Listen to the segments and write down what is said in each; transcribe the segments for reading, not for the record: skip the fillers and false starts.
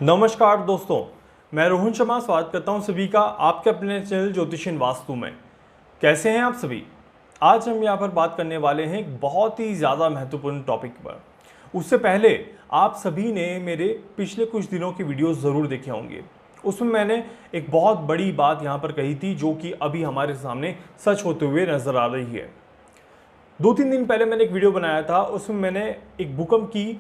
नमस्कार दोस्तों, मैं रोहन शर्मा स्वागत करता हूं सभी का आपके अपने चैनल ज्योतिषीय वास्तु में। कैसे हैं आप सभी? आज हम यहां पर बात करने वाले हैं एक बहुत ही ज़्यादा महत्वपूर्ण टॉपिक पर। उससे पहले आप सभी ने मेरे पिछले कुछ दिनों की वीडियोस ज़रूर देखे होंगे। उसमें मैंने एक बहुत बड़ी बात यहाँ पर कही थी जो कि अभी हमारे सामने सच होते हुए नज़र आ रही है। 2-3 दिन पहले मैंने एक वीडियो बनाया था, उसमें मैंने एक भूकंप की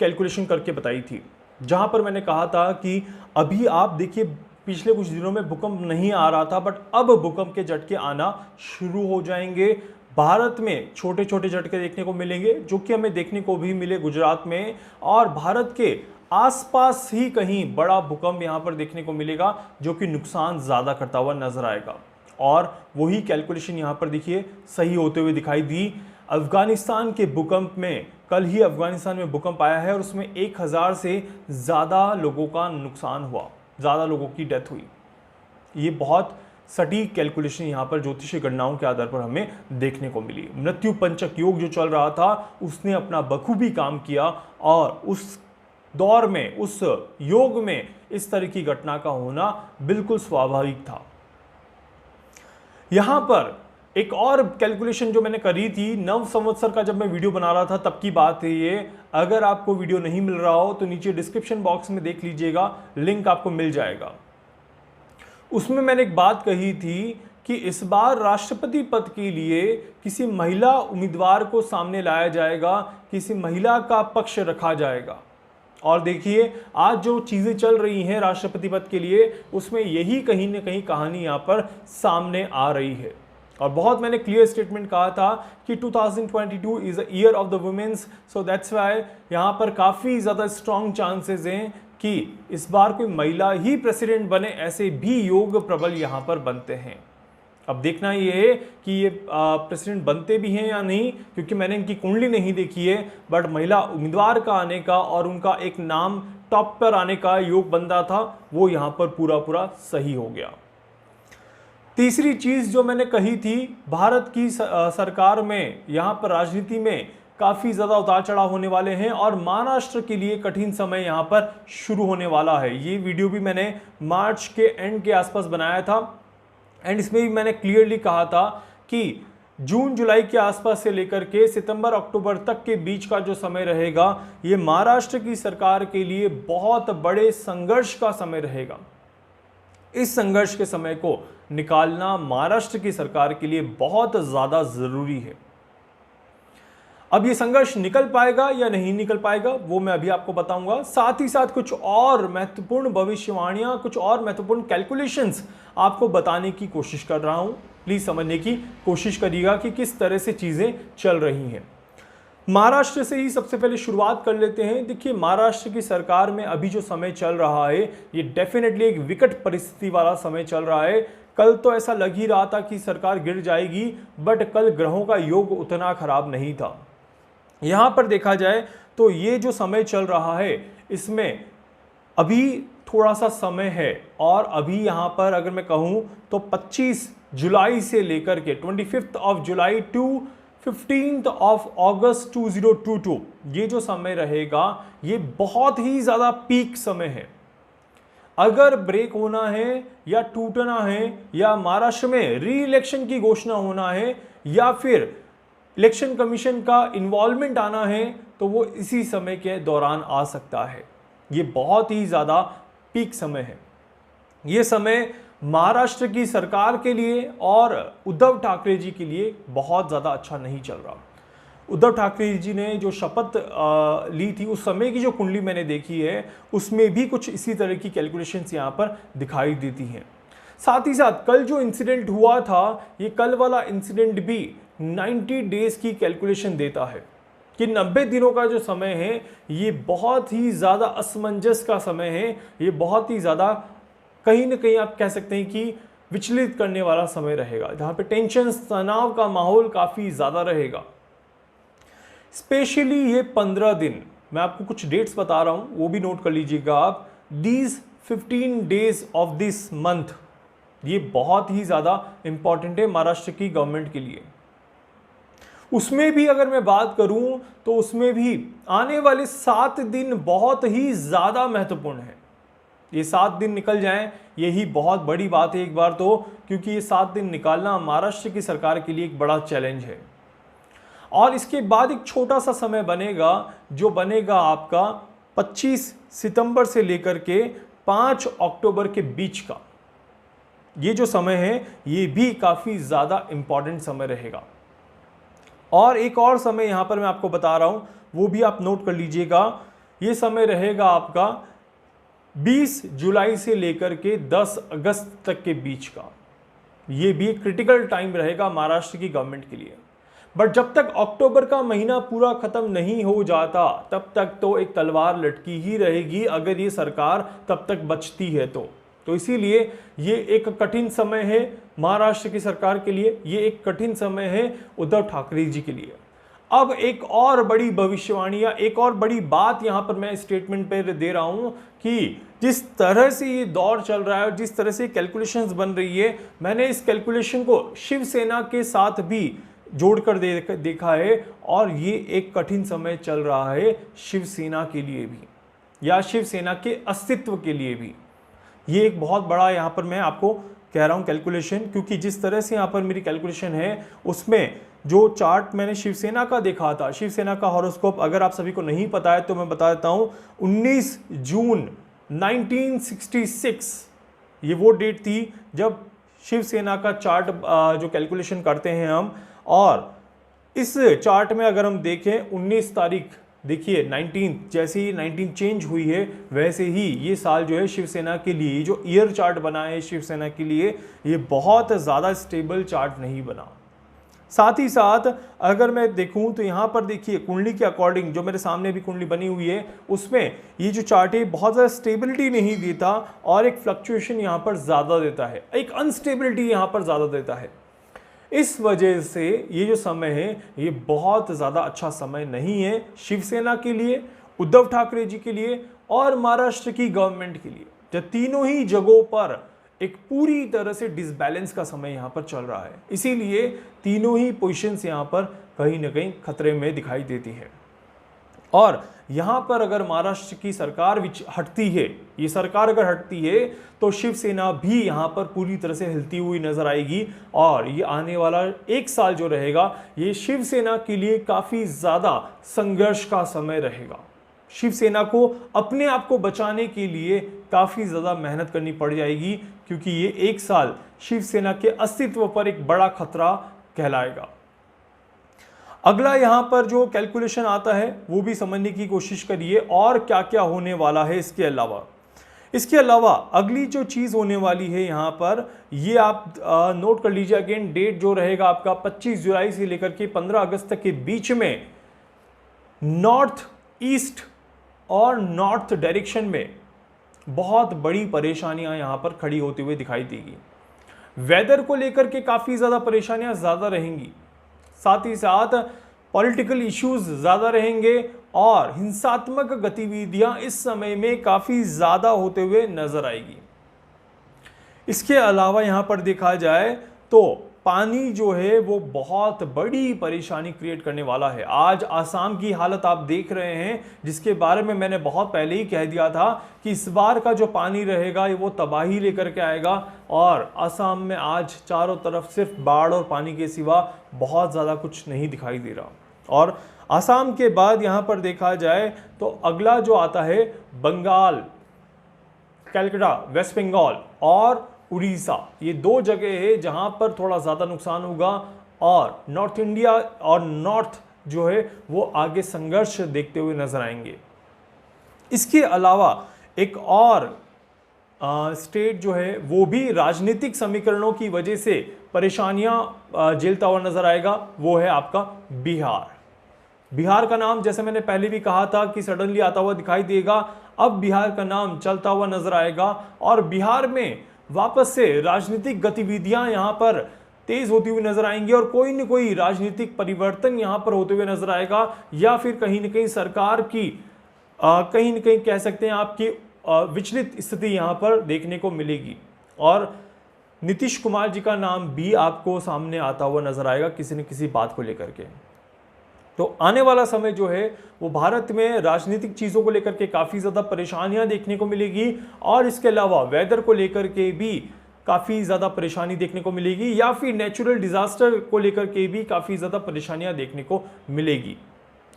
कैलकुलेशन करके बताई थी, जहां पर मैंने कहा था कि अभी आप देखिए पिछले कुछ दिनों में भूकंप नहीं आ रहा था, बट अब भूकंप के झटके आना शुरू हो जाएंगे। भारत में छोटे छोटे झटके देखने को मिलेंगे, जो कि हमें देखने को भी मिले गुजरात में, और भारत के आसपास ही कहीं बड़ा भूकंप यहां पर देखने को मिलेगा जो कि नुकसान ज़्यादा करता हुआ नजर आएगा। और वही कैलकुलेशन यहाँ पर देखिए सही होते हुए दिखाई दी। अफगानिस्तान के भूकंप में, कल ही अफगानिस्तान में भूकंप आया है और उसमें 1000 से ज़्यादा लोगों का नुकसान हुआ, ज़्यादा लोगों की डेथ हुई। ये बहुत सटीक कैलकुलेशन यहाँ पर ज्योतिषीय गणनाओं के आधार पर हमें देखने को मिली। मृत्यु पंचक योग जो चल रहा था उसने अपना बखूबी काम किया, और उस दौर में, उस योग में इस तरह की घटना का होना बिल्कुल स्वाभाविक था। यहां पर एक और कैलकुलेशन जो मैंने करी थी नव संवत्सर का, जब मैं वीडियो बना रहा था तब की बात है ये। अगर आपको वीडियो नहीं मिल रहा हो तो नीचे डिस्क्रिप्शन बॉक्स में देख लीजिएगा, लिंक आपको मिल जाएगा। उसमें मैंने एक बात कही थी कि इस बार राष्ट्रपति पद के लिए किसी महिला उम्मीदवार को सामने लाया जाएगा, किसी महिला का पक्ष रखा जाएगा। और देखिए आज जो चीजें चल रही हैं राष्ट्रपति पद के लिए, उसमें यही कहीं ना कहीं कहानी यहां पर सामने आ रही है। और बहुत मैंने क्लियर स्टेटमेंट कहा था कि 2022 is a year of the womens, so that's why यहां पर काफी ज्यादा स्ट्रॉन्ग चांसेस हैं कि इस बार कोई महिला ही प्रेसिडेंट बने। ऐसे भी योग प्रबल यहां पर बनते हैं। अब देखना ये है कि ये प्रेसिडेंट बनते भी हैं या नहीं, क्योंकि मैंने इनकी कुंडली नहीं देखी है, बट महिला उम्मीदवार का आने का और उनका एक नाम टॉप पर आने का योग बनता था, वो यहां पर पूरा पूरा सही हो गया। तीसरी चीज जो मैंने कही थी, भारत की सरकार में यहां पर राजनीति में काफी ज्यादा उतार चढ़ाव होने वाले हैं और महाराष्ट्र के लिए कठिन समय यहां पर शुरू होने वाला है। ये वीडियो भी मैंने मार्च के एंड के आसपास बनाया था, एंड इसमें भी मैंने क्लियरली कहा था कि जून जुलाई के आसपास से लेकर के सितंबर अक्टूबर तक के बीच का जो समय रहेगा, ये महाराष्ट्र की सरकार के लिए बहुत बड़े संघर्ष का समय रहेगा। इस संघर्ष के समय को निकालना महाराष्ट्र की सरकार के लिए बहुत ज्यादा जरूरी है। अब ये संघर्ष निकल पाएगा या नहीं निकल पाएगा वो मैं अभी आपको बताऊंगा। साथ ही साथ कुछ और महत्वपूर्ण भविष्यवाणियां, कुछ और महत्वपूर्ण कैलकुलेशंस आपको बताने की कोशिश कर रहा हूं। प्लीज समझने की कोशिश करिएगा कि किस तरह से चीजें चल रही हैं। महाराष्ट्र से ही सबसे पहले शुरुआत कर लेते हैं। देखिए महाराष्ट्र की सरकार में अभी जो समय चल रहा है ये डेफिनेटली एक विकट परिस्थिति वाला समय चल रहा है। कल तो ऐसा लग ही रहा था कि सरकार गिर जाएगी, बट कल ग्रहों का योग उतना खराब नहीं था। यहां पर देखा जाए तो ये जो समय चल रहा है इसमें अभी थोड़ा सा समय है, और अभी यहां पर अगर मैं कहूं तो 25 जुलाई से लेकर के 25 of July to 15 of August 2022 ये जो समय रहेगा ये बहुत ही ज्यादा पीक समय है। अगर ब्रेक होना है या टूटना है या महाराष्ट्र में री इलेक्शन की घोषणा होना है या फिर इलेक्शन कमीशन का इन्वॉल्वमेंट आना है तो वो इसी समय के दौरान आ सकता है। ये बहुत ही ज़्यादा पीक समय है। ये समय महाराष्ट्र की सरकार के लिए और उद्धव ठाकरे जी के लिए बहुत ज़्यादा अच्छा नहीं चल रहा। उद्धव ठाकरे जी ने जो शपथ ली थी उस समय की जो कुंडली मैंने देखी है उसमें भी कुछ इसी तरह की कैलकुलेशंस यहाँ पर दिखाई देती हैं। साथ ही साथ कल जो इंसिडेंट हुआ था, ये कल वाला इंसिडेंट भी 90 डेज की कैलकुलेशन देता है कि 90 दिनों का जो समय है ये बहुत ही ज़्यादा असमंजस का समय है। ये बहुत ही ज़्यादा कहीं ना कहीं आप कह सकते हैं कि विचलित करने वाला समय रहेगा, जहाँ पे टेंशन, तनाव का माहौल काफ़ी ज़्यादा रहेगा। स्पेशली ये 15 दिन, मैं आपको कुछ डेट्स बता रहा हूँ वो भी नोट कर लीजिएगा आप। These 15 days of this month ये बहुत ही ज़्यादा इंपॉर्टेंट है महाराष्ट्र की गवर्नमेंट के लिए। उसमें भी अगर मैं बात करूं तो उसमें भी आने वाले 7 दिन बहुत ही ज़्यादा महत्वपूर्ण है। ये 7 दिन निकल जाएं, यही बहुत बड़ी बात है एक बार तो, क्योंकि ये 7 दिन निकालना महाराष्ट्र की सरकार के लिए एक बड़ा चैलेंज है। और इसके बाद एक छोटा सा समय बनेगा जो बनेगा आपका 25 सितंबर से लेकर के 5 अक्टूबर के बीच का। ये जो समय है ये भी काफ़ी ज़्यादा इम्पॉर्टेंट समय रहेगा। और एक और समय यहाँ पर मैं आपको बता रहा हूँ, वो भी आप नोट कर लीजिएगा। ये समय रहेगा आपका 20 जुलाई से लेकर के 10 अगस्त तक के बीच का। ये भी एक क्रिटिकल टाइम रहेगा महाराष्ट्र की गवर्नमेंट के लिए। बट जब तक अक्टूबर का महीना पूरा खत्म नहीं हो जाता तब तक तो एक तलवार लटकी ही रहेगी, अगर ये सरकार तब तक बचती है तो इसीलिए ये एक कठिन समय है महाराष्ट्र की सरकार के लिए, ये एक कठिन समय है उद्धव ठाकरे जी के लिए। अब एक और बड़ी भविष्यवाणी या एक और बड़ी बात यहां पर मैं स्टेटमेंट पे दे रहा हूं कि जिस तरह से ये दौर चल रहा है और जिस तरह से कैलकुलेशंस बन रही है, मैंने इस कैलकुलेशन को शिवसेना के साथ भी जोड़कर देखा है और ये एक कठिन समय चल रहा है शिवसेना के लिए भी या शिवसेना के अस्तित्व के लिए भी। ये एक बहुत बड़ा यहाँ पर मैं आपको कह रहा हूँ कैलकुलेशन, क्योंकि जिस तरह से यहाँ पर मेरी कैलकुलेशन है उसमें जो चार्ट मैंने शिवसेना का देखा था, शिवसेना का हॉरोस्कोप अगर आप सभी को नहीं पता है तो मैं बता देता हूँ। 19 जून 1966 ये वो डेट थी जब शिवसेना का चार्ट जो कैलकुलेशन करते हैं हम, और इस चार्ट में अगर हम देखें 19 तारीख, देखिए 19 जैसे ही 19 चेंज हुई है वैसे ही ये साल जो है शिवसेना के लिए जो ईयर चार्ट बना है शिवसेना के लिए ये बहुत ज़्यादा स्टेबल चार्ट नहीं बना। साथ ही साथ अगर मैं देखूं तो यहाँ पर देखिए कुंडली के अकॉर्डिंग जो मेरे सामने भी कुंडली बनी हुई है उसमें ये जो चार्ट है बहुत ज़्यादा स्टेबिलिटी नहीं देता और एक फ्लक्चुएशन यहाँ पर ज़्यादा देता है, एक अनस्टेबिलिटी यहाँ पर ज़्यादा देता है। इस वजह से ये जो समय है ये बहुत ज़्यादा अच्छा समय नहीं है शिवसेना के लिए, उद्धव ठाकरे जी के लिए और महाराष्ट्र की गवर्नमेंट के लिए, जब तीनों ही जगहों पर एक पूरी तरह से डिसबैलेंस का समय यहाँ पर चल रहा है। इसीलिए तीनों ही पोजीशंस यहाँ पर कहीं ना कहीं खतरे में दिखाई देती है। और यहाँ पर अगर महाराष्ट्र की सरकार हटती है, ये सरकार अगर हटती है तो शिवसेना भी यहाँ पर पूरी तरह से हिलती हुई नजर आएगी और ये आने वाला एक साल जो रहेगा ये शिवसेना के लिए काफ़ी ज़्यादा संघर्ष का समय रहेगा। शिवसेना को अपने आप को बचाने के लिए काफ़ी ज़्यादा मेहनत करनी पड़ जाएगी, क्योंकि ये एक साल शिवसेना के अस्तित्व पर एक बड़ा खतरा कहलाएगा। अगला यहाँ पर जो कैलकुलेशन आता है वो भी समझने की कोशिश करिए और क्या क्या होने वाला है। इसके अलावा अगली जो चीज़ होने वाली है यहाँ पर ये आप नोट कर लीजिए। अगेन डेट जो रहेगा आपका 25 जुलाई से लेकर के 15 अगस्त तक के बीच में नॉर्थ ईस्ट और नॉर्थ डायरेक्शन में बहुत बड़ी परेशानियां यहां पर खड़ी होती हुई दिखाई देगी। वेदर को लेकर के काफ़ी ज़्यादा परेशानियां ज़्यादा रहेंगी, साथ ही साथ पॉलिटिकल इश्यूज ज़्यादा रहेंगे और हिंसात्मक गतिविधियां इस समय में काफ़ी ज़्यादा होते हुए नजर आएगी। इसके अलावा यहां पर देखा जाए तो पानी जो है वो बहुत बड़ी परेशानी क्रिएट करने वाला है। आज आसाम की हालत आप देख रहे हैं, जिसके बारे में मैंने बहुत पहले ही कह दिया था कि इस बार का जो पानी रहेगा वो तबाही लेकर के आएगा और आसाम में आज चारों तरफ सिर्फ बाढ़ और पानी के सिवा बहुत ज़्यादा कुछ नहीं दिखाई दे रहा। और आसाम के बाद यहाँ पर देखा जाए तो अगला जो आता है बंगाल, कलकत्ता, वेस्ट बंगाल और उड़ीसा, ये दो जगह है जहां पर थोड़ा ज़्यादा नुकसान होगा और नॉर्थ इंडिया और नॉर्थ जो है वो आगे संघर्ष देखते हुए नजर आएंगे। इसके अलावा एक और स्टेट जो है वो भी राजनीतिक समीकरणों की वजह से परेशानियां झेलता हुआ नजर आएगा, वो है आपका बिहार। बिहार का नाम जैसे मैंने पहले भी कहा था कि सडनली आता हुआ दिखाई देगा, अब बिहार का नाम चलता हुआ नजर आएगा और बिहार में वापस से राजनीतिक गतिविधियां यहां पर तेज होती हुई नजर आएंगी और कोई न कोई राजनीतिक परिवर्तन यहां पर होते हुए नजर आएगा, या फिर कहीं न कहीं सरकार की कहीं न कहीं कह सकते हैं आपकी विचलित स्थिति यहां पर देखने को मिलेगी और नीतीश कुमार जी का नाम भी आपको सामने आता हुआ नजर आएगा किसी न किसी बात को लेकर के। तो आने वाला समय जो है वो भारत में राजनीतिक चीज़ों को लेकर के काफ़ी ज़्यादा परेशानियां देखने को मिलेगी, और इसके अलावा वेदर को लेकर के भी काफ़ी ज़्यादा परेशानी देखने को मिलेगी, या फिर नेचुरल डिजास्टर को लेकर के भी काफ़ी ज़्यादा परेशानियां देखने को मिलेगी।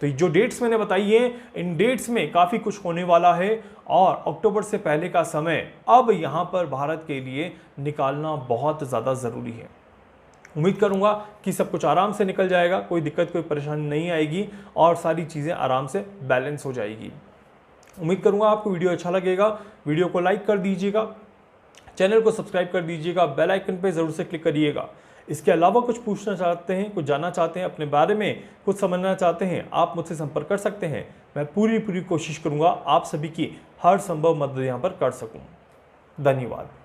तो जो डेट्स मैंने बताई हैं, इन डेट्स में काफ़ी कुछ होने वाला है, और अक्टूबर से पहले का समय अब यहाँ पर भारत के लिए निकालना बहुत ज़्यादा ज़रूरी है। उम्मीद करूंगा कि सब कुछ आराम से निकल जाएगा, कोई दिक्कत कोई परेशानी नहीं आएगी, और सारी चीज़ें आराम से बैलेंस हो जाएगी। उम्मीद करूंगा आपको वीडियो अच्छा लगेगा। वीडियो को लाइक कर दीजिएगा, चैनल को सब्सक्राइब कर दीजिएगा, बेल आइकन पे ज़रूर से क्लिक करिएगा। इसके अलावा कुछ पूछना चाहते हैं, कुछ जानना चाहते हैं, अपने बारे में कुछ समझना चाहते हैं, आप मुझसे संपर्क कर सकते हैं। मैं पूरी कोशिश करूंगा आप सभी की हर संभव मदद यहाँ पर कर सकूँ। धन्यवाद।